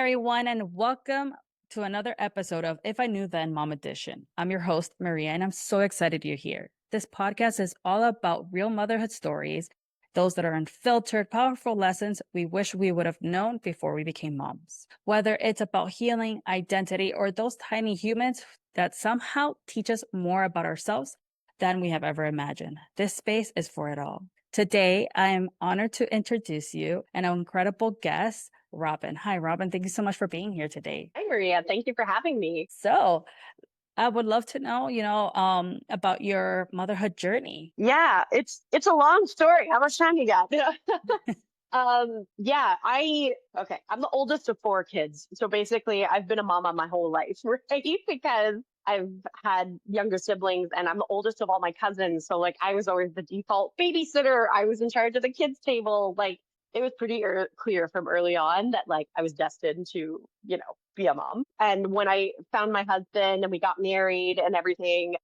everyone, and welcome to another episode of If I Knew Then Mom Edition. I'm your host, Maria, and I'm so excited you're here. This podcast is all about real motherhood stories, those that are unfiltered, powerful lessons we wish we would have known before we became moms. Whether it's about healing, identity, or those tiny humans that somehow teach us more about ourselves than we have ever imagined, this space is for it all. Today, I am honored to introduce you an incredible guest, Robyn. Hi, Robyn. Thank you so much for being here today. Hi, Maria. Thank you for having me. So, I would love to know, about your motherhood journey. Yeah, it's a long story. How much time you got? I'm the oldest of four kids. So basically, I've been a mama my whole life, right? Because I've had younger siblings and I'm the oldest of all my cousins. So like I was always the default babysitter. I was in charge of the kids table. Like it was pretty clear from early on that like I was destined to, be a mom. And when I found my husband and we got married and everything,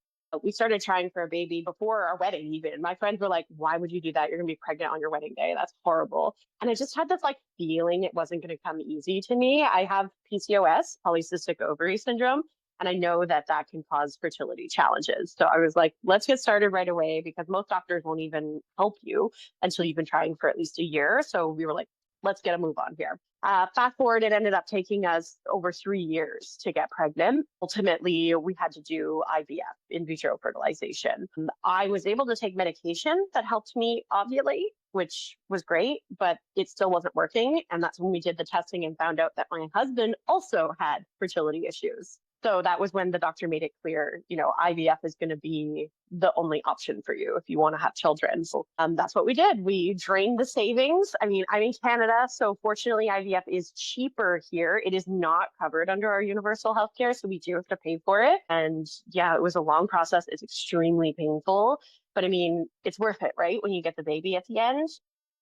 we started trying for a baby before our wedding even. My friends were like, why would you do that? You're gonna be pregnant on your wedding day. That's horrible. And I just had this like feeling it wasn't gonna come easy to me. I have PCOS, polycystic ovary syndrome, and I know that that can cause fertility challenges. So I was like, let's get started right away because most doctors won't even help you until you've been trying for at least a year. So we were like, let's get a move on here. Fast forward, it ended up taking us over 3 years to get pregnant. Ultimately, we had to do IVF, in vitro fertilization. I was able to take medication that helped me ovulate, which was great, but it still wasn't working. And that's when we did the testing and found out that my husband also had fertility issues. So that was when the doctor made it clear, IVF is going to be the only option for you if you want to have children. So that's what we did. We drained the savings. I mean, I'm in Canada, so fortunately IVF is cheaper here. It is not covered under our universal healthcare, so we do have to pay for it. And yeah, it was a long process. It's extremely painful, but I mean, it's worth it, right? When you get the baby at the end.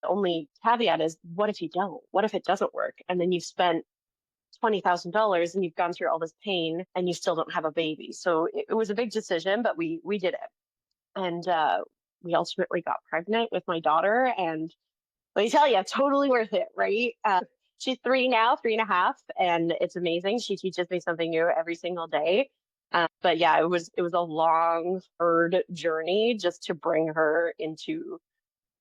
The only caveat is, what if you don't? What if it doesn't work? And then you've spent $20,000 and you've gone through all this pain and you still don't have a baby. So it was a big decision, but we did it. And we ultimately got pregnant with my daughter. And let me tell you, totally worth it, right? She's 3 now, 3.5, and it's amazing. She teaches me something new every single day. But yeah, it was a long, hard journey just to bring her into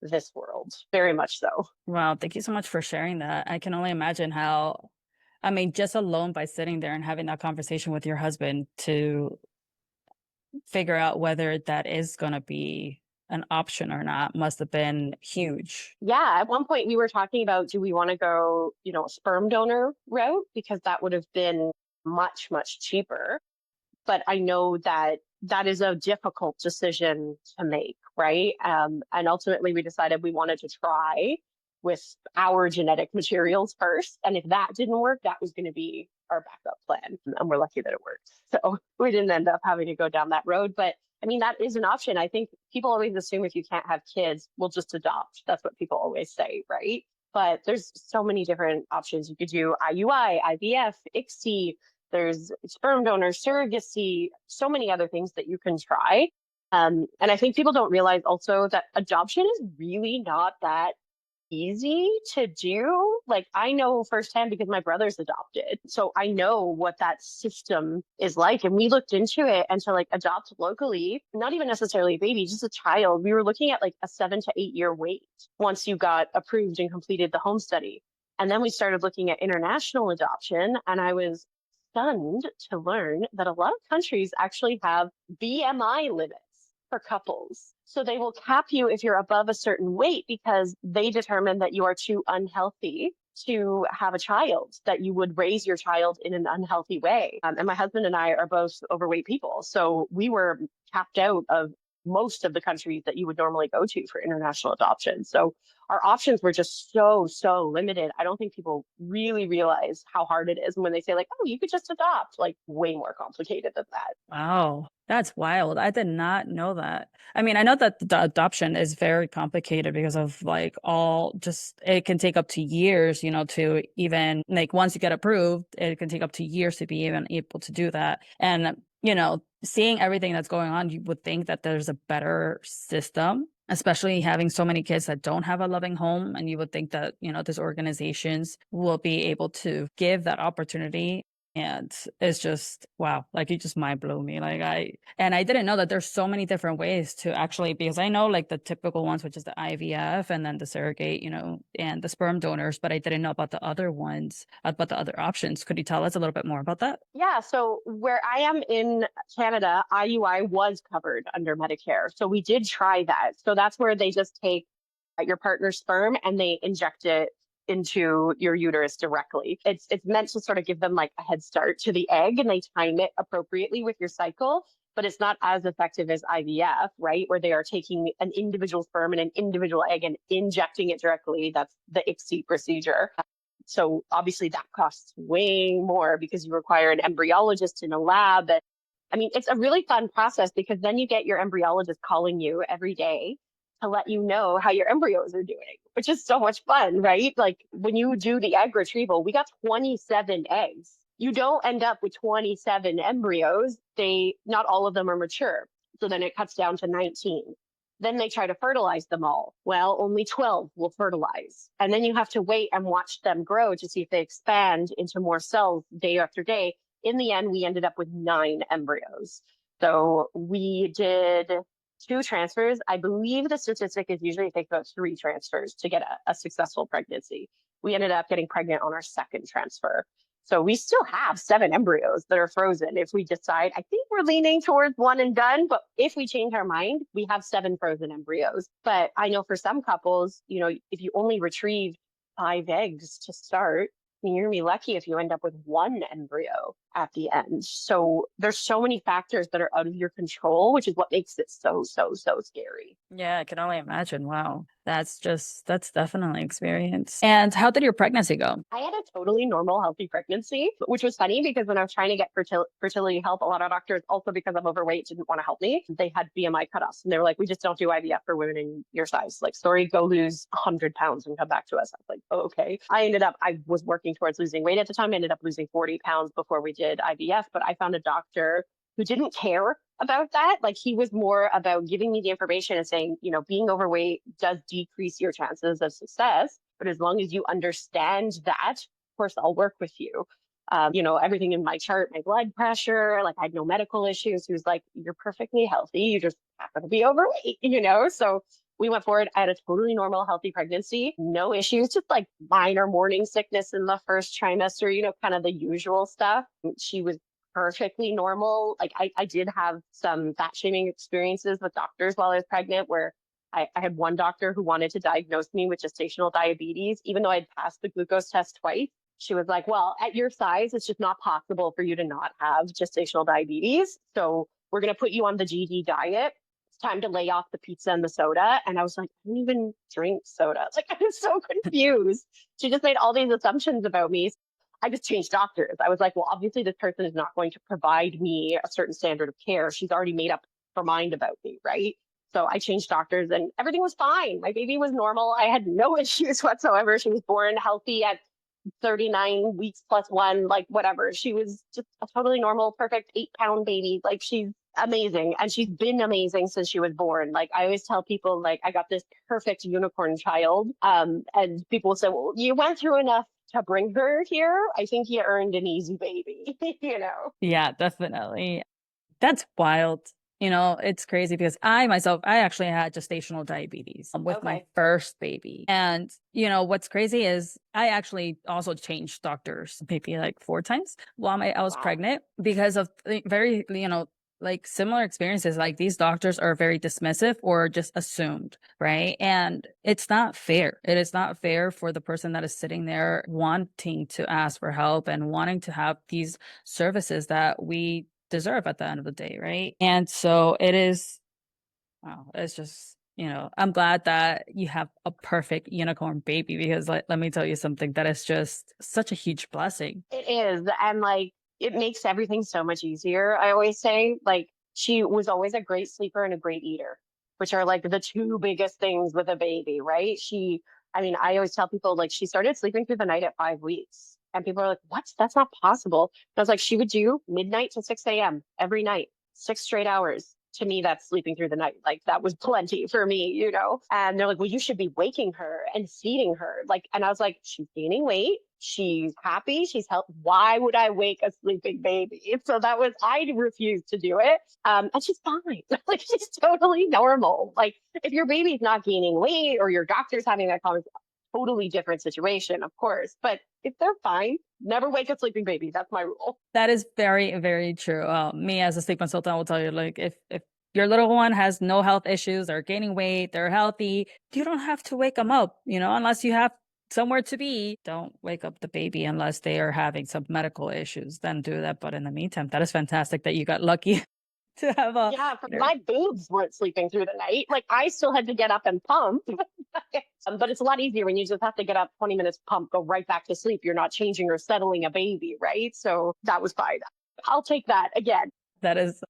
this world. Very much so. Wow, thank you so much for sharing that. I can only imagine how, just alone by sitting there and having that conversation with your husband to figure out whether that is going to be an option or not must have been huge. Yeah, at one point we were talking about, do we want to go, a sperm donor route because that would have been much, much cheaper. But I know that that is a difficult decision to make, right? And ultimately we decided we wanted to try with our genetic materials first. And if that didn't work, that was going to be our backup plan. And we're lucky that it worked. So we didn't end up having to go down that road. But I mean, that is an option. I think people always assume if you can't have kids, we'll just adopt. That's what people always say, right? But there's so many different options. You could do IUI, IVF, ICSI, there's sperm donor, surrogacy, so many other things that you can try. And I think people don't realize also that adoption is really not that easy to do. Like I know firsthand because my brother's adopted. So I know what that system is like. And we looked into it, and to like adopt locally, not even necessarily a baby, just a child, we were looking at like a 7 to 8 year wait once you got approved and completed the home study. And then we started looking at international adoption, and I was stunned to learn that a lot of countries actually have BMI limits for couples. So they will cap you if you're above a certain weight because they determine that you are too unhealthy to have a child, that you would raise your child in an unhealthy way. And my husband and I are both overweight people. So we were capped out of most of the countries that you would normally go to for international adoption. So our options were just so limited. I don't think people really realize how hard it is. And when they say like, oh, you could just adopt, like way more complicated than that. Wow, that's wild. I did not know that. I mean, I know that the adoption is very complicated because of like it can take up to years, to even like once you get approved, it can take up to years to be even able to do that. And, seeing everything that's going on, you would think that there's a better system especially having so many kids that don't have a loving home. And you would think that, these organizations will be able to give that opportunity. And it's just, wow, like it just mind blew me. And I didn't know that there's so many different ways to actually, because I know like the typical ones, which is the IVF and then the surrogate, and the sperm donors, but I didn't know about the other ones, about the other options. Could you tell us a little bit more about that? Yeah, so where I am in Canada, IUI was covered under Medicare. So we did try that. So that's where they just take your partner's sperm and they inject it into your uterus directly. It's meant to sort of give them like a head start to the egg, and they time it appropriately with your cycle, but it's not as effective as IVF, right? Where they are taking an individual sperm and an individual egg and injecting it directly. That's the ICSI procedure. So obviously that costs way more because you require an embryologist in a lab. And I mean, it's a really fun process because then you get your embryologist calling you every day to let you know how your embryos are doing, which is so much fun, right? Like when you do the egg retrieval, we got 27 eggs. You don't end up with 27 embryos. Not all of them are mature. So then it cuts down to 19. Then they try to fertilize them all. Well, only 12 will fertilize. And then you have to wait and watch them grow to see if they expand into more cells day after day. In the end, we ended up with 9 embryos. So we did 2 transfers. I believe the statistic is usually it takes about 3 transfers to get a successful pregnancy. We ended up getting pregnant on our second transfer. So we still have 7 embryos that are frozen. If we decide, I think we're leaning towards one and done, but if we change our mind, we have 7 frozen embryos. But I know for some couples, if you only retrieve 5 eggs to start, you're gonna be lucky if you end up with 1 embryo at the end. So there's so many factors that are out of your control, which is what makes it so, so, so scary. Yeah, I can only imagine. Wow. That's definitely experience. And how did your pregnancy go? I had a totally normal, healthy pregnancy, which was funny because when I was trying to get fertility help, a lot of doctors, also because I'm overweight, didn't want to help me. They had BMI cutoffs and they were like, we just don't do IVF for women in your size. Like, sorry, go lose 100 pounds and come back to us. I was like, oh, okay. I was working towards losing weight at the time. I ended up losing 40 pounds before we did IVF, but I found a doctor who didn't care about that. Like he was more about giving me the information and saying, being overweight does decrease your chances of success. But as long as you understand that, of course, I'll work with you. Everything in my chart, my blood pressure, like I had no medical issues. He was like, you're perfectly healthy. You just happen to be overweight. So we went forward. I had a totally normal, healthy pregnancy, no issues, just like minor morning sickness in the first trimester, kind of the usual stuff. She was perfectly normal. Like I did have some fat shaming experiences with doctors while I was pregnant where I had one doctor who wanted to diagnose me with gestational diabetes, even though I'd passed the glucose test twice. She was like, well, at your size, it's just not possible for you to not have gestational diabetes. So we're going to put you on the GD diet. It's time to lay off the pizza and the soda. And I was like, I don't even drink soda. Like, I was so confused. She just made all these assumptions about me. I just changed doctors. I was like, well, obviously this person is not going to provide me a certain standard of care. She's already made up her mind about me, right? So I changed doctors and everything was fine. My baby was normal. I had no issues whatsoever. She was born healthy at 39 weeks plus 1, like whatever. She was just a totally normal, perfect 8-pound baby. Like she's amazing. And she's been amazing since she was born. Like I always tell people, like, I got this perfect unicorn child. And people say, well, you went through enough to bring her here. I think you earned an easy baby. Yeah, definitely. That's wild. It's crazy because I actually had gestational diabetes with my Okay. first baby. And, what's crazy is I actually also changed doctors maybe like 4 times while I was Wow. pregnant because of very, like similar experiences. Like these doctors are very dismissive or just assumed, right? And it's not fair. It is not fair for the person that is sitting there wanting to ask for help and wanting to have these services that we deserve at the end of the day, right? And so it is, wow, it's just, I'm glad that you have a perfect unicorn baby because let me tell you something that is just such a huge blessing. It is. And like, it makes everything so much easier. I always say, like, she was always a great sleeper and a great eater, which are like the 2 biggest things with a baby, right? I always tell people, like, she started sleeping through the night at 5 weeks. And people are like, what? That's not possible. And I was like, she would do midnight to 6 a.m. every night, 6 straight hours to me, that's sleeping through the night. Like that was plenty for me, you know? And they're like, well, you should be waking her and feeding her. Like, and I was like, she's gaining weight. She's happy. She's healthy. Why would I wake a sleeping baby? So I refused to do it. And she's fine. Like she's totally normal. Like if your baby's not gaining weight or your doctor's having that conversation, totally different situation, of course. But if they're fine, never wake a sleeping baby. That's my rule. That is very, very true. Me as a sleep consultant will tell you, like, if your little one has no health issues, they're gaining weight, they're healthy, you don't have to wake them up, unless you have somewhere to be. Don't wake up the baby unless they are having some medical issues. Then do that. But in the meantime, that is fantastic that you got lucky to have a. Yeah, my boobs weren't sleeping through the night. Like I still had to get up and pump. But it's a lot easier when you just have to get up 20 minutes, pump, go right back to sleep. You're not changing or settling a baby, right? So that was fine. I'll take that again. That is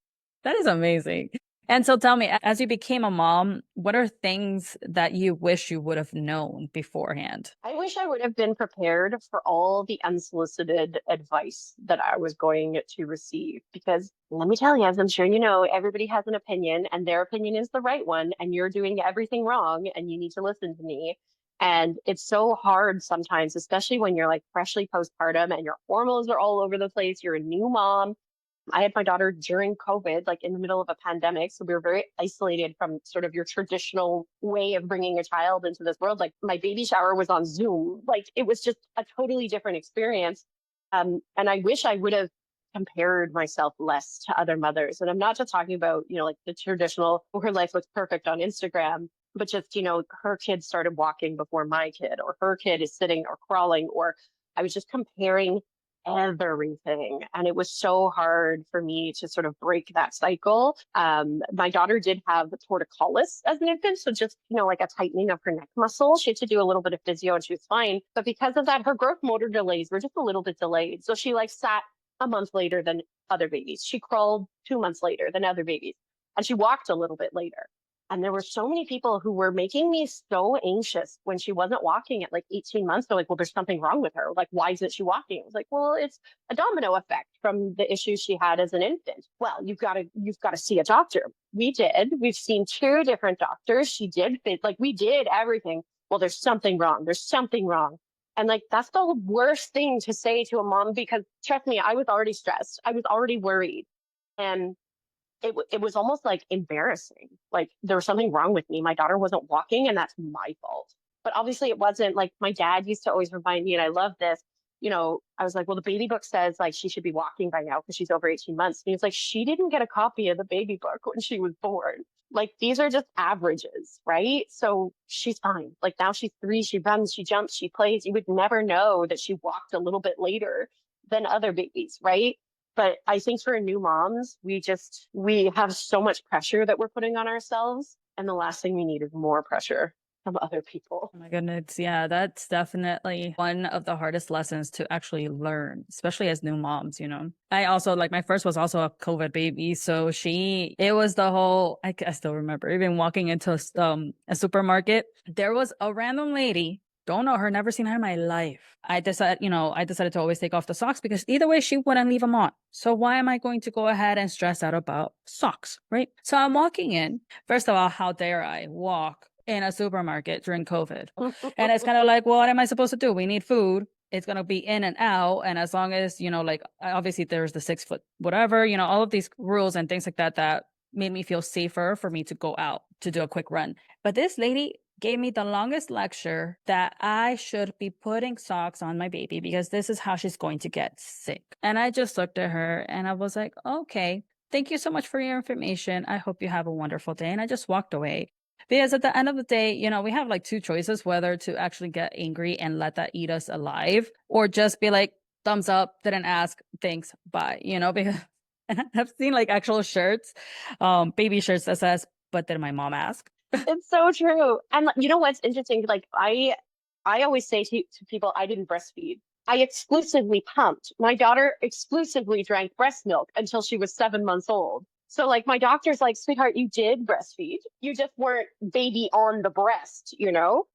amazing. And so tell me, as you became a mom, what are things that you wish you would have known beforehand? I wish I would have been prepared for all the unsolicited advice that I was going to receive. Because let me tell you, as I'm sure you know, everybody has an opinion and their opinion is the right one, and you're doing everything wrong and you need to listen to me. And it's so hard sometimes, especially when you're like freshly postpartum and your hormones are all over the place. You're a new mom. I had my daughter during COVID, like in the middle of a pandemic. So we were very isolated from sort of your traditional way of bringing a child into this world. Like my baby shower was on Zoom. Like it was just a totally different experience. And I wish I would have compared myself less to other mothers. And I'm not just talking about, like the traditional, oh, her life looks perfect on Instagram, but just, her kid started walking before my kid, or her kid is sitting or crawling, or I was just comparing everything. And it was so hard for me to sort of break that cycle. My daughter did have torticollis as an infant. So just, like a tightening of her neck muscle. She had to do a little bit of physio and she was fine. But because of that, her growth motor delays were just a little bit delayed. So she like sat a month later than other babies. She crawled 2 months later than other babies. And she walked a little bit later. And there were so many people who were making me so anxious when she wasn't walking at like 18 months. They're like, well, there's something wrong with her. Like, why isn't she walking? I was like, well, it's a domino effect from the issues she had as an infant. Well, you've got to see a doctor. We did. We've seen 2 different doctors. She did fit, like we did everything. Well, there's something wrong. There's something wrong. And like, that's the worst thing to say to a mom, because trust me, I was already stressed. I was already worried. And it was almost like embarrassing. Like there was something wrong with me. My daughter wasn't walking and that's my fault. But obviously it wasn't. Like my dad used to always remind me, and I love this, I was like, well, the baby book says like she should be walking by now because she's over 18 months. And he was like, she didn't get a copy of the baby book when she was born. Like these are just averages, right? So she's fine. Like now she's 3, she runs, she jumps, she plays. You would never know that she walked a little bit later than other babies, right? But I think for new moms, we have so much pressure that we're putting on ourselves. And the last thing we need is more pressure from other people. Oh my goodness. Yeah, that's definitely one of the hardest lessons to actually learn, especially as new moms, I also, like, my first was also a COVID baby. So it was the whole, I still remember even walking into a supermarket. There was a random lady. Don't know her, never seen her in my life. I decided to always take off the socks because either way she wouldn't leave them on. So why am I going to go ahead and stress out about socks, right? So I'm walking in. First of all, how dare I walk in a supermarket during COVID? And it's kind of like, well, what am I supposed to do? We need food. It's going to be in and out. And as long as, like, obviously there's the 6 foot, whatever, all of these rules and things like that made me feel safer for me to go out to do a quick run. But this lady gave me the longest lecture that I should be putting socks on my baby because this is how she's going to get sick. And I just looked at her and I was like, okay, thank you so much for your information. I hope you have a wonderful day. And I just walked away. Because at the end of the day, we have like 2 choices, whether to actually get angry and let that eat us alive, or just be like, thumbs up, didn't ask, thanks, bye, because and I've seen like actual shirts, baby shirts that says, but did my mom ask? It's so true. And you know what's interesting? Like I always say to people, I didn't breastfeed. I exclusively pumped. My daughter exclusively drank breast milk until she was 7 months old. So like my doctor's like, sweetheart, you did breastfeed. You just weren't baby on the breast,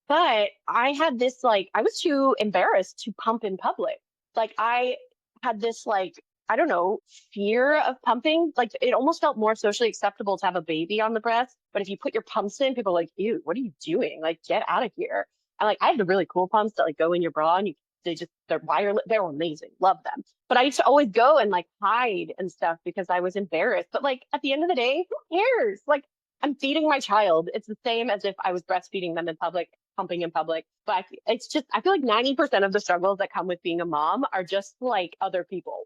But I had this, like, I was too embarrassed to pump in public. Like I had this like I don't know, fear of pumping. Like it almost felt more socially acceptable to have a baby on the breast. But if you put your pumps in, people are like, ew, what are you doing? Like, get out of here. And like I have the really cool pumps that like go in your bra and they're wireless, they're amazing. Love them. But I used to always go and like hide and stuff because I was embarrassed. But like at the end of the day, who cares? Like I'm feeding my child. It's the same as if I was breastfeeding them in public, pumping in public. But it's just, I feel like 90% of the struggles that come with being a mom are just like other people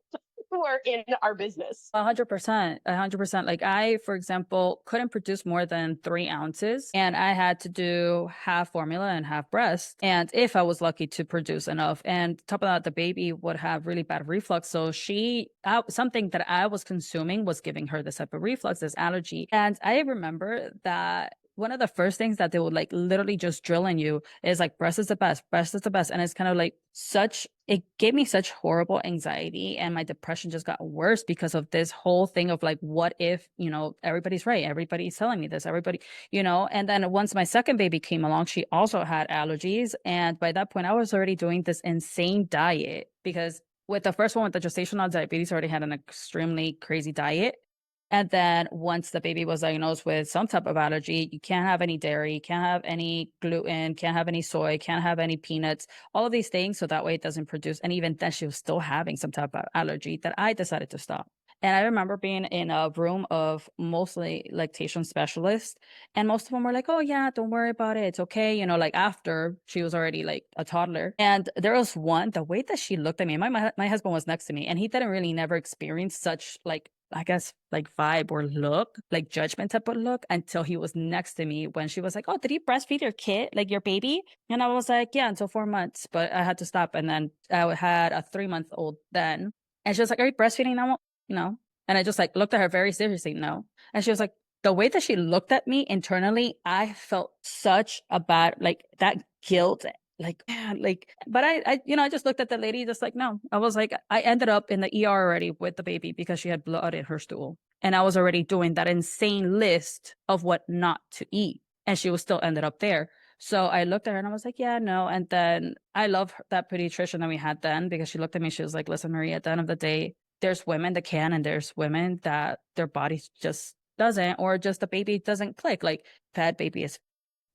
who are in our business. 100%, 100%. Like I, for example, couldn't produce more than 3 ounces, and I had to do half formula and half breast. And if I was lucky to produce enough, and top of that, the baby would have really bad reflux. So something that I was consuming was giving her this type of reflux, this allergy. And I remember that one of the first things that they would like literally just drill in you is like breast is the best, breast is the best. And it's kind of like it gave me such horrible anxiety, and my depression just got worse because of this whole thing of like, what if, everybody's right, everybody's telling me this, everybody, and then once my second baby came along, she also had allergies. And by that point, I was already doing this insane diet because with the first one, with the gestational diabetes, I already had an extremely crazy diet. And then once the baby was diagnosed with some type of allergy, you can't have any dairy, can't have any gluten, can't have any soy, can't have any peanuts, all of these things. So that way it doesn't produce. And even then, she was still having some type of allergy that I decided to stop. And I remember being in a room of mostly lactation specialists, and most of them were like, oh, yeah, don't worry about it. It's okay. Like after she was already like a toddler. And there was one, the way that she looked at me, my husband was next to me, and he didn't really never experience such like, I guess, like vibe or look, like judgment type of look, until he was next to me when she was like, oh, did you breastfeed your kid, like your baby? And I was like, yeah, until 4 months, but I had to stop. And then I had a 3-month-old then. And she was like, are you breastfeeding now? No. And I just like looked at her very seriously. No. And she was like, the way that she looked at me internally, I felt such a bad, like that guilt, like, man, like, but I just looked at the lady, just like, no. I was like, I ended up in the ER already with the baby because she had blood in her stool. And I was already doing that insane list of what not to eat. And she was still ended up there. So I looked at her and I was like, yeah, no. And then I love that pediatrician that we had then, because she looked at me. She was like, listen, Maria, at the end of the day, there's women that can, and there's women that their bodies just doesn't, or just the baby doesn't click. Like fed baby is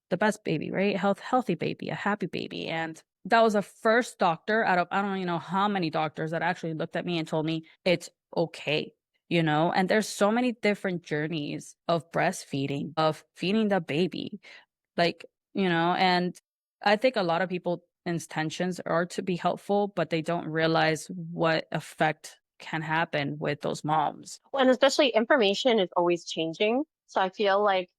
the best baby, right? Healthy baby, a happy baby. And that was the first doctor out of, I don't even know how many doctors, that actually looked at me and told me it's okay. And there's so many different journeys of breastfeeding, of feeding the baby, like, and I think a lot of people intentions are to be helpful, but they don't realize what effect can happen with those moms. Well, and especially information is always changing. So I feel like,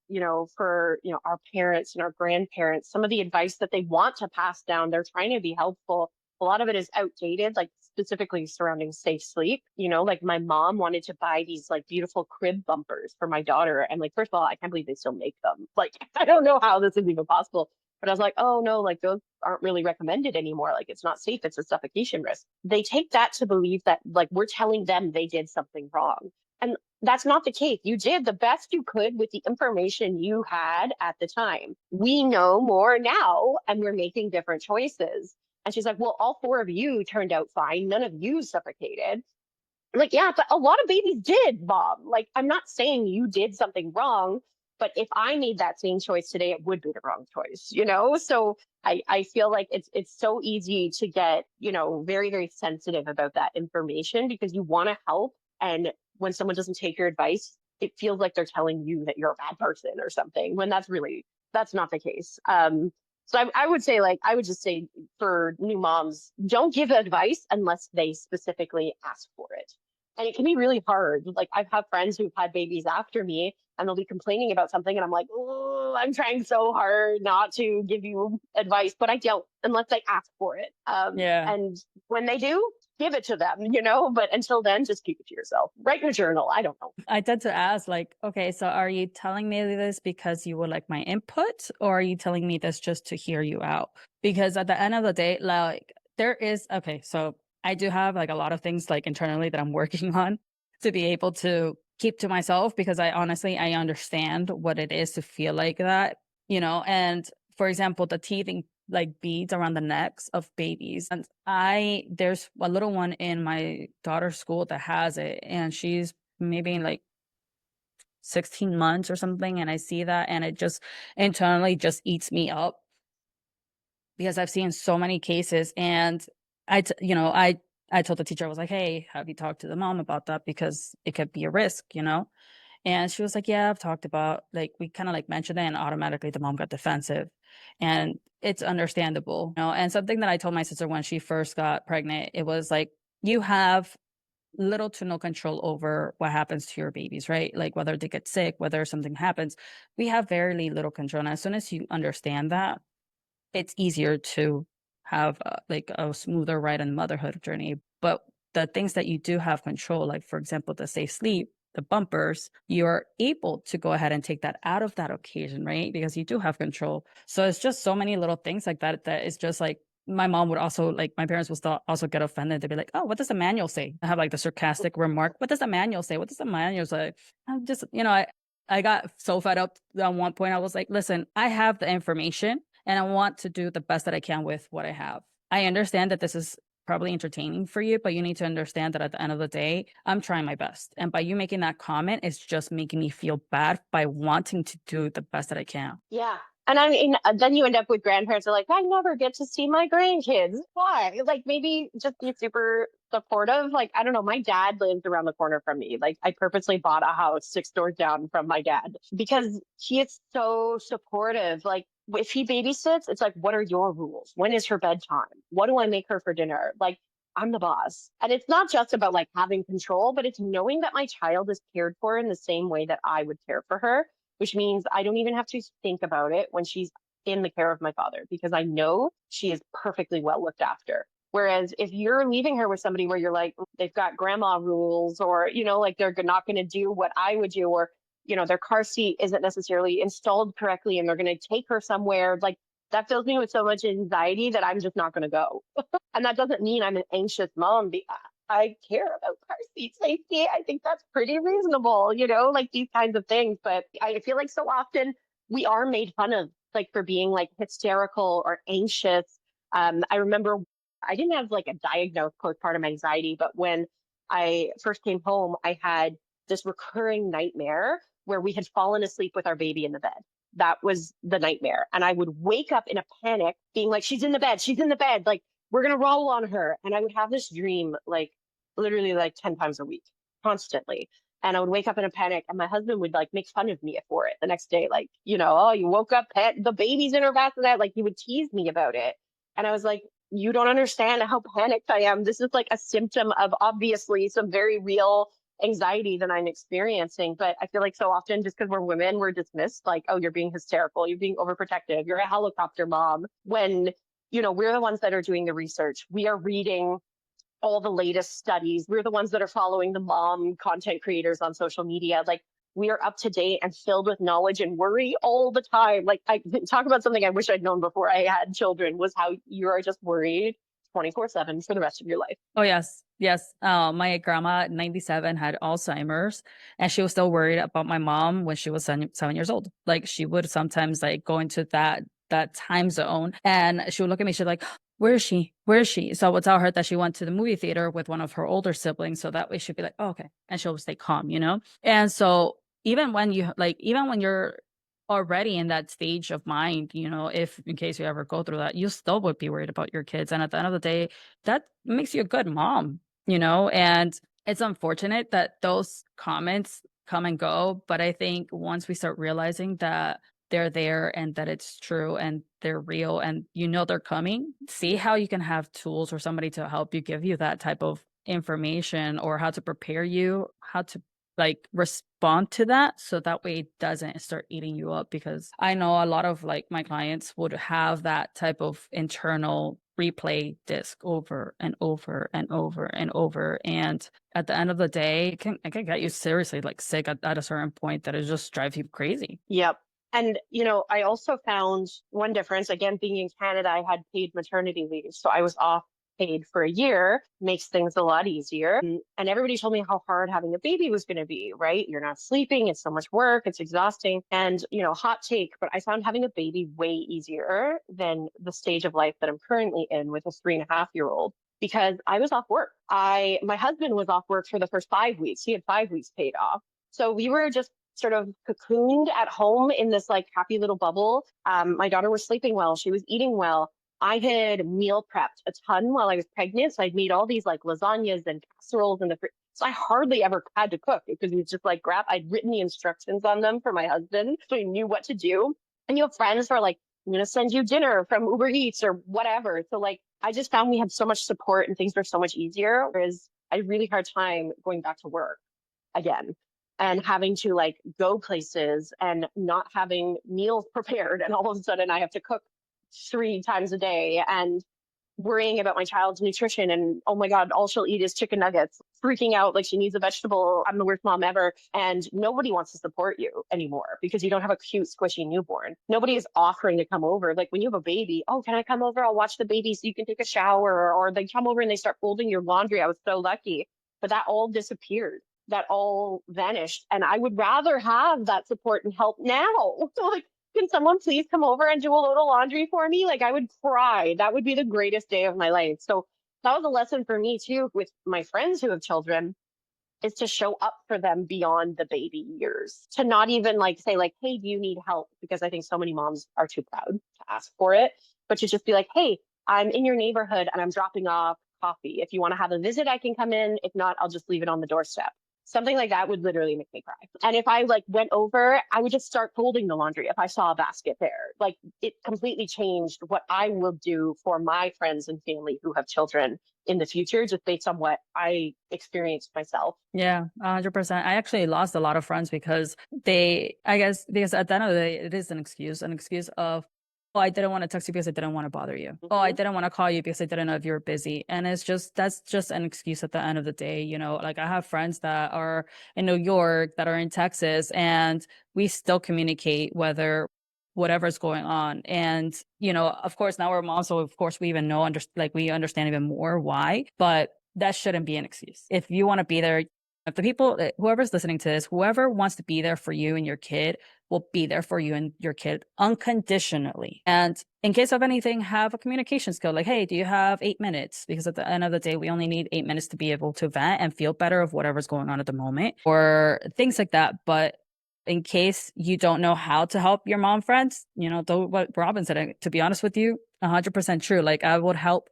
for, our parents and our grandparents, some of the advice that they want to pass down, they're trying to be helpful. A lot of it is outdated, like specifically surrounding safe sleep. Like my mom wanted to buy these like beautiful crib bumpers for my daughter. And like, first of all, I can't believe they still make them. Like, I don't know how this is even possible. But I was like, oh no, like those aren't really recommended anymore. Like it's not safe. It's a suffocation risk. They take that to believe that like we're telling them they did something wrong. And that's not the case. You did the best you could with the information you had at the time. We know more now and we're making different choices. And she's like, well, all four of you turned out fine. None of you suffocated. I'm like, yeah, but a lot of babies did, Mom. Like, I'm not saying you did something wrong, but if I made that same choice today, it would be the wrong choice. So I feel like it's so easy to get, very, very sensitive about that information because you want to help. And when someone doesn't take your advice, it feels like they're telling you that you're a bad person or something, when that's not the case. So I would say, like, I would just say for new moms, don't give advice unless they specifically ask for it. And it can be really hard. Like I've had friends who've had babies after me and they'll be complaining about something and I'm like, oh, I'm trying so hard not to give you advice, but I don't unless they ask for it. Yeah. And when they do, give it to them, but until then, just keep it to yourself. Write in a journal. I don't know. I tend to ask, like, okay, so are you telling me this because you would like my input, or are you telling me this just to hear you out? Because at the end of the day, like, okay, so I do have like a lot of things like internally that I'm working on to be able to keep to myself, because I honestly, I understand what it is to feel like that, and for example, the teething like beads around the necks of babies. And there's a little one in my daughter's school that has it, and she's maybe like 16 months or something. And I see that, and it just internally just eats me up because I've seen so many cases. And I told the teacher, I was like, hey, have you talked to the mom about that? Because it could be a risk. And she was like, yeah, I've talked about, like, we kind of like mentioned it, and automatically the mom got defensive. And it's understandable. And something that I told my sister when she first got pregnant, it was like, you have little to no control over what happens to your babies, right? Like whether they get sick, whether something happens, we have very little control. And as soon as you understand that, it's easier to have like a smoother ride on motherhood journey. But the things that you do have control, like for example, the safe sleep, the bumpers, you're able to go ahead and take that out of that occasion, right? Because you do have control. So it's just so many little things like that that is just like, my mom would also, like, my parents would still also get offended. They'd be like, oh, what does the manual say? I have like the sarcastic remark, what does the manual say? What does the manual say? I'm just, I got so fed up at one point. I was like, listen, I have the information and I want to do the best that I can with what I have. I understand that this is probably entertaining for you, but you need to understand that at the end of the day, I'm trying my best. And by you making that comment, it's just making me feel bad by wanting to do the best that I can. Yeah. And I mean, then you end up with grandparents who are like, I never get to see my grandkids. Why? Like, maybe just be super supportive. Like, I don't know. My dad lives around the corner from me. Like, I purposely bought a house 6 doors down from my dad because he is so supportive. Like, if he babysits, it's like, what are your rules? When is her bedtime? What do I make her for dinner? Like, I'm the boss. And it's not just about like having control, but it's knowing that my child is cared for in the same way that I would care for her, which means I don't even have to think about it when she's in the care of my father because I know she is perfectly well looked after. Whereas if you're leaving her with somebody where you're like, they've got grandma rules, or, like they're not going to do what I would do, or, their car seat isn't necessarily installed correctly and they're going to take her somewhere, like that fills me with so much anxiety that I'm just not going to go. And that doesn't mean I'm an anxious mom. I care about car seat safety. I think that's pretty reasonable, like these kinds of things. But I feel like so often we are made fun of, like for being like hysterical or anxious. I remember I didn't have like a diagnosed postpartum anxiety, but when I first came home, I had this recurring nightmare where we had fallen asleep with our baby in the bed. That was the nightmare. And I would wake up in a panic, being like, she's in the bed, she's in the bed. Like, we're going to roll on her. And I would have this dream, like literally like 10 times a week, constantly. And I would wake up in a panic, and my husband would like make fun of me for it the next day. Like, oh, you woke up, the baby's in her bassinet. Like, he would tease me about it. And I was like, you don't understand how panicked I am. This is like a symptom of obviously some very real anxiety that I'm experiencing. But I feel like so often, just because we're women, we're dismissed like, oh, you're being hysterical, you're being overprotective, you're a helicopter mom. When, we're the ones that are doing the research. We are reading all the latest studies. We're the ones that are following the mom content creators on social media. Like, we are up to date and filled with knowledge and worry all the time. Like, I talk about something I wish I'd known before I had children, was how you are just worried 24/7 for the rest of your life. Oh, yes. Yes. My grandma at 97 had Alzheimer's, and she was still worried about my mom when she was 7 years old. Like, she would sometimes like go into that time zone, and she would look at me. She's like, where is she? Where is she? So I would tell her that she went to the movie theater with one of her older siblings. So that way she'd be like, oh, okay. And she'll stay calm. And so even when you're already in that stage of mind, if in case you ever go through that, you still would be worried about your kids. And at the end of the day, that makes you a good mom. And it's unfortunate that those comments come and go. But I think once we start realizing that they're there and that it's true and they're real and they're coming, see how you can have tools or somebody to help you, give you that type of information, or how to prepare you, how to like respond to that, so that way it doesn't start eating you up. Because I know a lot of like my clients would have that type of internal replay disc over and over and over and over, and at the end of the day it can get you seriously like sick at a certain point that it just drives you crazy. Yep. And, I also found one difference. Again, being in Canada, I had paid maternity leave. So I was off paid for a year, makes things a lot easier. And everybody told me how hard having a baby was going to be, right? You're not sleeping, it's so much work, it's exhausting. And, hot take, but I found having a baby way easier than the stage of life that I'm currently in with a 3.5-year old because I was off work. My husband was off work for the first 5 weeks. He had 5 weeks paid off. So we were just sort of cocooned at home in this like happy little bubble. My daughter was sleeping well. She was eating well. I had meal prepped a ton while I was pregnant. So I'd made all these like lasagnas and casseroles in the fridge. So I hardly ever had to cook because it was just like I'd written the instructions on them for my husband. So he knew what to do. And you have friends who are like, I'm going to send you dinner from Uber Eats or whatever. So like, I just found we had so much support and things were so much easier. Whereas I had a really hard time going back to work again and having to like go places and not having meals prepared. And all of a sudden I have to cook 3 times a day and worrying about my child's nutrition. And oh my God, all she'll eat is chicken nuggets, freaking out like she needs a vegetable. I'm the worst mom ever. And nobody wants to support you anymore because you don't have a cute, squishy newborn. Nobody is offering to come over. Like when you have a baby, oh, can I come over? I'll watch the baby so you can take a shower. Or they come over and they start folding your laundry. I was so lucky. But that all disappeared. That all vanished. And I would rather have that support and help now. So like, can someone please come over and do a little laundry for me? Like I would cry. That would be the greatest day of my life. So that was a lesson for me too, with my friends who have children, is to show up for them beyond the baby years, to not even like say like, hey, do you need help? Because I think so many moms are too proud to ask for it, but to just be like, hey, I'm in your neighborhood and I'm dropping off coffee. If you want to have a visit, I can come in. If not, I'll just leave it on the doorstep. Something like that would literally make me cry. And if I like went over, I would just start folding the laundry if I saw a basket there. Like it completely changed what I will do for my friends and family who have children in the future, just based on what I experienced myself. Yeah, 100%. I actually lost a lot of friends because I guess, because at the end of the day, it is an excuse of, oh, I didn't want to text you because I didn't want to bother you. Oh, I didn't want to call you because I didn't know if you were busy. And that's just an excuse at the end of the day. Like I have friends that are in New York, that are in Texas, and we still communicate whatever's going on. And, of course, now we're moms. So of course we even know, we understand even more why, but that shouldn't be an excuse. If you want to be there, if the people, whoever's listening to this, whoever wants to be there for you and your kid will be there for you and your kid unconditionally. And in case of anything, have a communication skill. Like, hey, do you have 8 minutes? Because at the end of the day, we only need 8 minutes to be able to vent and feel better of whatever's going on at the moment or things like that. But in case you don't know how to help your mom friends, what Robyn said, to be honest with you, 100% true. Like I would help,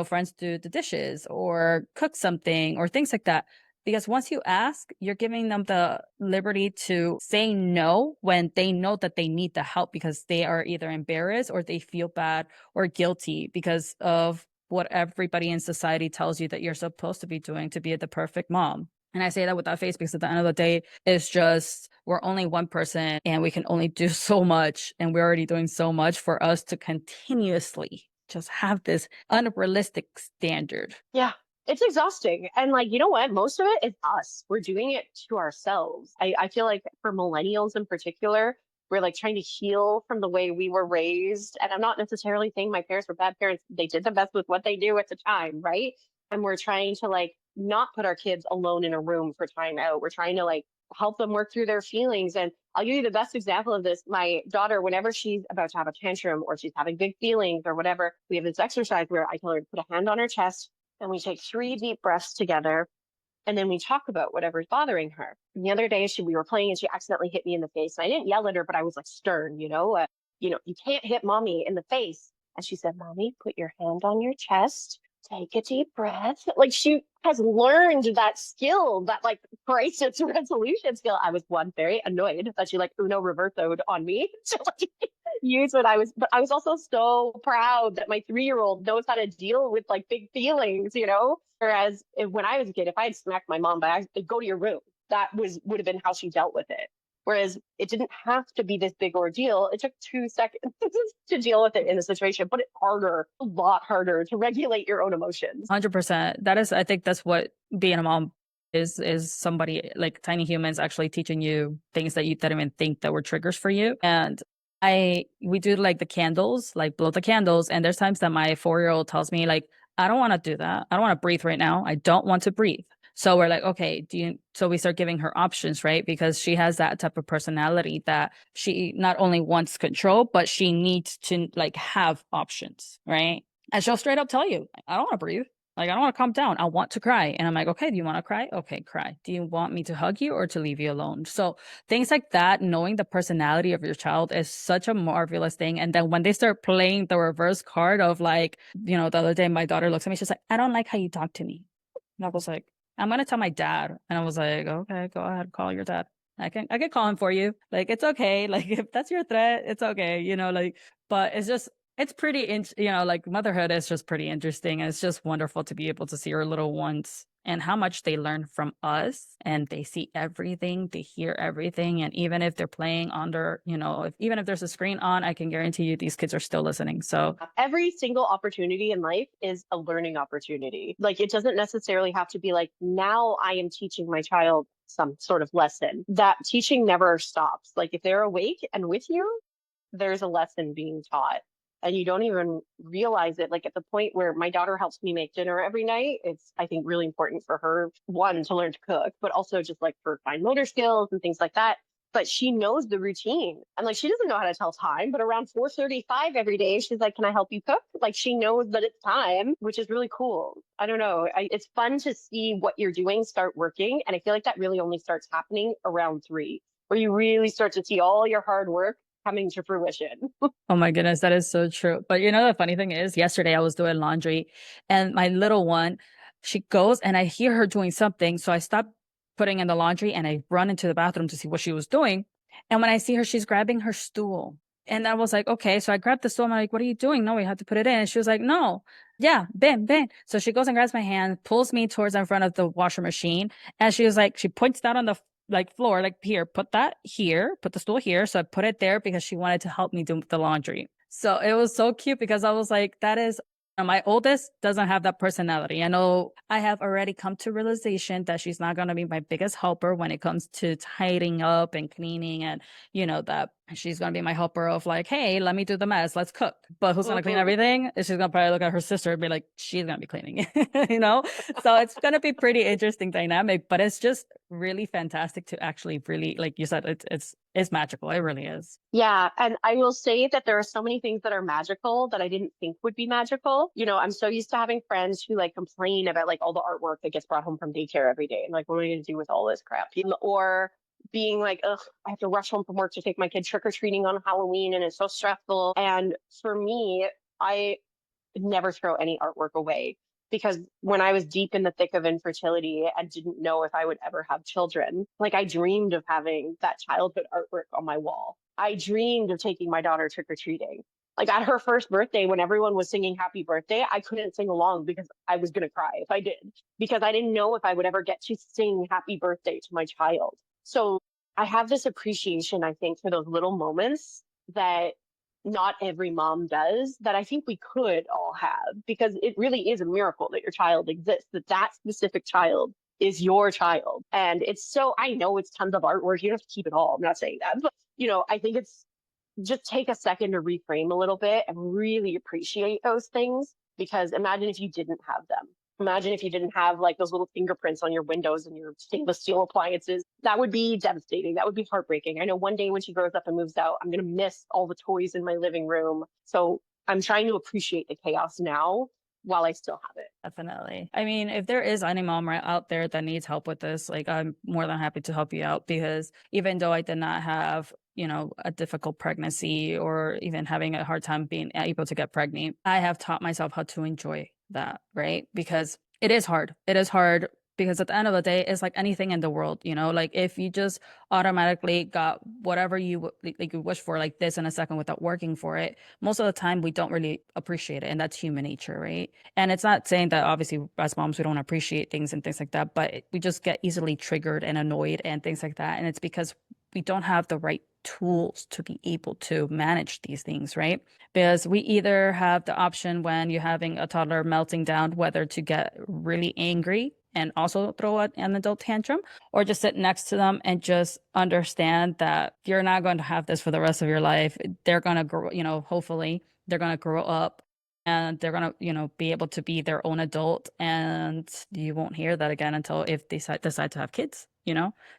friends do the dishes or cook something or things like that. Because once you ask, you're giving them the liberty to say no when they know that they need the help because they are either embarrassed or they feel bad or guilty because of what everybody in society tells you that you're supposed to be doing to be the perfect mom. And I say that with that face because at the end of the day, it's just, we're only one person and we can only do so much. And we're already doing so much for us to continuously just have this unrealistic standard. Yeah. It's exhausting. And like, you know what? Most of it is us. We're doing it to ourselves. I feel like for millennials in particular, we're like trying to heal from the way we were raised. And I'm not necessarily saying my parents were bad parents. They did the best with what they do at the time, right? And we're trying to like not put our kids alone in a room for time out. We're trying to like help them work through their feelings. And I'll give you the best example of this. My daughter, whenever she's about to have a tantrum or she's having big feelings or whatever, we have this exercise where I tell her to put a hand on her chest and we take 3 deep breaths together. And then we talk about whatever's bothering her. And the other day, we were playing and she accidentally hit me in the face. And I didn't yell at her, but I was like stern, you can't hit mommy in the face. And she said, Mommy, put your hand on your chest, take a deep breath. Like she has learned that skill, that like crisis resolution skill. I was very annoyed that she like Uno reversoed on me. So like use what but I was also so proud that my 3-year-old knows how to deal with like big feelings, Whereas when I was a kid, if I had smacked my mom by accident, go to your room, that would have been how she dealt with it. Whereas it didn't have to be this big ordeal. It took 2 seconds to deal with it in the situation, but it's a lot harder to regulate your own emotions. 100%. I think that's what being a mom is somebody like tiny humans actually teaching you things that you didn't even think that were triggers for you. And we do like the candles, like blow the candles. And there's times that my 4-year-old tells me like, I don't want to do that. I don't want to breathe right now. I don't want to breathe. So we're like, okay, so we start giving her options, right? Because she has that type of personality that she not only wants control, but she needs to like have options, right? And she'll straight up tell you, I don't want to breathe. Like, I don't want to calm down. I want to cry. And I'm like, okay, do you want to cry? Okay, cry. Do you want me to hug you or to leave you alone? So things like that, knowing the personality of your child is such a marvelous thing. And then when they start playing the reverse card of like, the other day, my daughter looks at me, she's like, I don't like how you talk to me. And I was like, I'm gonna tell my dad. And I was like, okay, go ahead, call your dad. I can call him for you. Like, it's okay. Like, if that's your threat, it's okay. Like, but it's pretty, like motherhood is just pretty interesting. And it's just wonderful to be able to see our little ones and how much they learn from us, and they see everything, they hear everything. And even if they're playing under, even if there's a screen on, I can guarantee you these kids are still listening. So every single opportunity in life is a learning opportunity. Like, it doesn't necessarily have to be like, now I am teaching my child some sort of lesson. That teaching never stops. Like, if they're awake and with you, there's a lesson being taught. And you don't even realize it. Like, at the point where my daughter helps me make dinner every night, it's, I think, really important for her, one, to learn to cook, but also just like for fine motor skills and things like that. But she knows the routine. And like, she doesn't know how to tell time, but around 4:35 every day, she's like, can I help you cook? Like, she knows that it's time, which is really cool. I don't know. It's fun to see what you're doing start working. And I feel like that really only starts happening around 3, where you really start to see all your hard work coming to fruition. oh my goodness, that is so true. But the funny thing is, yesterday I was doing laundry and my little one, she goes and I hear her doing something. So I stop putting in the laundry and I run into the bathroom to see what she was doing. And when I see her, she's grabbing her stool. And I was like, okay. So I grabbed the stool. I'm like, what are you doing? No, we have to put it in. And she was like, no, yeah, Ben, Ben. So she goes and grabs my hand, pulls me towards in front of the washer machine. And she was like, she points down on the like floor, like, here, put that here, put the stool here. So I put it there because she wanted to help me do the laundry. So it was so cute because I was like, that is my oldest doesn't have that personality. I know I have already come to realization that she's not going to be my biggest helper when it comes to tidying up and cleaning, and that she's going to be my helper of like, hey, let me do the mess, let's cook. But who's going to clean everything? She's going to probably look at her sister and be like, she's going to be cleaning so it's going to be pretty interesting dynamic, but it's just really fantastic to actually really, like you said, it's magical. It really is. Yeah. And I will say that there are so many things that are magical that I didn't think would be magical. I'm so used to having friends who like complain about like all the artwork that gets brought home from daycare every day. And like, what are we going to do with all this crap? Or being like, ugh, I have to rush home from work to take my kid trick or treating on Halloween and it's so stressful. And for me, I never throw any artwork away, because when I was deep in the thick of infertility and didn't know if I would ever have children, like, I dreamed of having that childhood artwork on my wall. I dreamed of taking my daughter trick or treating. Like, at her first birthday, when everyone was singing happy birthday, I couldn't sing along because I was going to cry if I did, because I didn't know if I would ever get to sing happy birthday to my child. So I have this appreciation, I think, for those little moments that not every mom does, that I think we could all have, because it really is a miracle that your child exists, that that specific child is your child. And it's so, I know it's tons of artwork. You don't have to keep it all. I'm not saying that, but I think it's just take a second to reframe a little bit and really appreciate those things, because imagine if you didn't have them. Imagine if you didn't have like those little fingerprints on your windows and your stainless steel appliances. That would be devastating. That would be heartbreaking. I know one day when she grows up and moves out, I'm going to miss all the toys in my living room. So I'm trying to appreciate the chaos now while I still have it. Definitely. I mean, if there is any mom right out there that needs help with this, like, I'm more than happy to help you out, because even though I did not have, a difficult pregnancy or even having a hard time being able to get pregnant, I have taught myself how to enjoy that, right? Because it is hard. It is hard because at the end of the day, it's like anything in the world, like if you just automatically got whatever you wish for, like this in a second, without working for it, most of the time we don't really appreciate it. And that's human nature, right? And it's not saying that obviously as moms, we don't appreciate things and things like that, but we just get easily triggered and annoyed and things like that. And it's because we don't have the right tools to be able to manage these things, right? Because we either have the option when you're having a toddler melting down, whether to get really angry and also throw an adult tantrum, or just sit next to them and just understand that you're not going to have this for the rest of your life. They're going to grow, hopefully they're going to grow up and they're gonna, be able to be their own adult, and you won't hear that again until if they decide to have kids.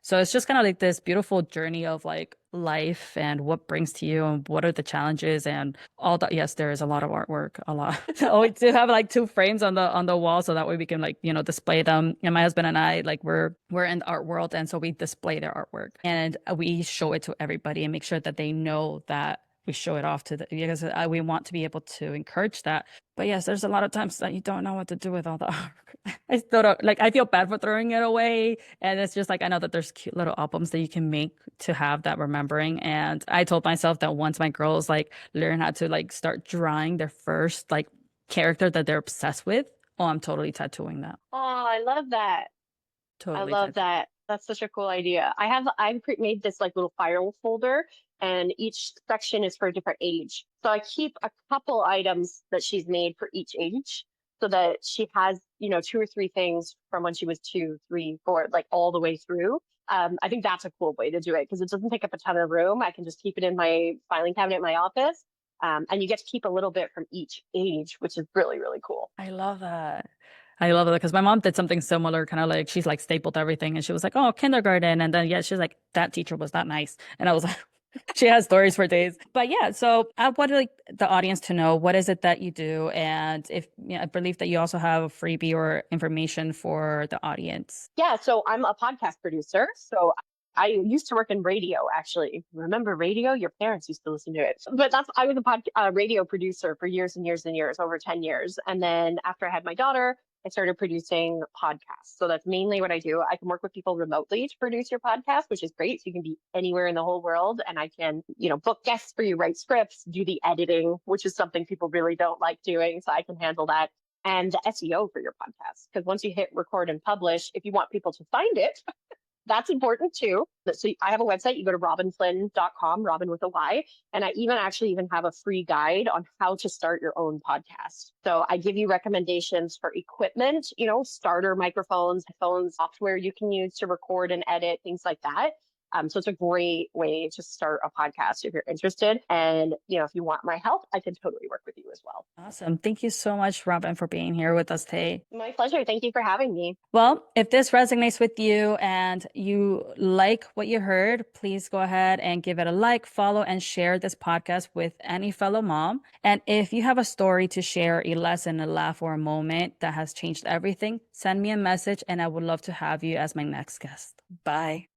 So it's just kind of like this beautiful journey of like life and what brings to you and what are the challenges and all that. Yes, there is a lot of artwork, a lot. So we do have like two frames on the wall, so that way we can like, display them. And my husband and I, like, we're in the art world, and so we display their artwork and we show it to everybody and make sure that they know that we show it off to because we want to be able to encourage that. But yes, there's a lot of times that you don't know what to do with all the artwork. I still don't, like, I feel bad for throwing it away. And it's just like, I know that there's cute little albums that you can make to have that remembering. And I told myself that once my girls like learn how to like start drawing their first like character that they're obsessed with, oh, I'm totally tattooing that. Oh, I love that. I Totally love tattooing. that. That's such a cool idea. Made this like little file folder, and each section is for a different age. So I keep a couple items that she's made for each age, so that she has, two or three things from when she was 2, 3, 4, like all the way through. I think that's a cool way to do it because it doesn't take up a ton of room. I can just keep it in my filing cabinet in my office. And you get to keep a little bit from each age, which is really, really cool. I love that. I love it because my mom did something similar, kind of like she's like stapled everything and she was like, oh, kindergarten. And then, yeah, she's like, that teacher was not nice. And I was like, she has stories for days. But yeah, so I want like the audience to know what is it that you do. And if I believe that you also have a freebie or information for the audience. Yeah, so I'm a podcast producer. So I used to work in radio, actually. Remember radio? Your parents used to listen to it. But I was a radio producer for years and years and years, over 10 years. And then after I had my daughter, I started producing podcasts. So that's mainly what I do. I can work with people remotely to produce your podcast, which is great. So you can be anywhere in the whole world. And I can, book guests for you, write scripts, do the editing, which is something people really don't like doing. So I can handle that, and the SEO for your podcast. Because once you hit record and publish, if you want people to find it, that's important too. So I have a website. You go to robynflynn.com, Robyn with a Y. And I even have a free guide on how to start your own podcast. So I give you recommendations for equipment, starter microphones, phones, software you can use to record and edit, things like that. So it's a great way to start a podcast if you're interested. And, if you want my help, I can totally work with you as well. Awesome. Thank you so much, Robyn, for being here with us today. My pleasure. Thank you for having me. Well, if this resonates with you and you like what you heard, please go ahead and give it a like, follow, and share this podcast with any fellow mom. And if you have a story to share, a lesson, a laugh, or a moment that has changed everything, send me a message and I would love to have you as my next guest. Bye.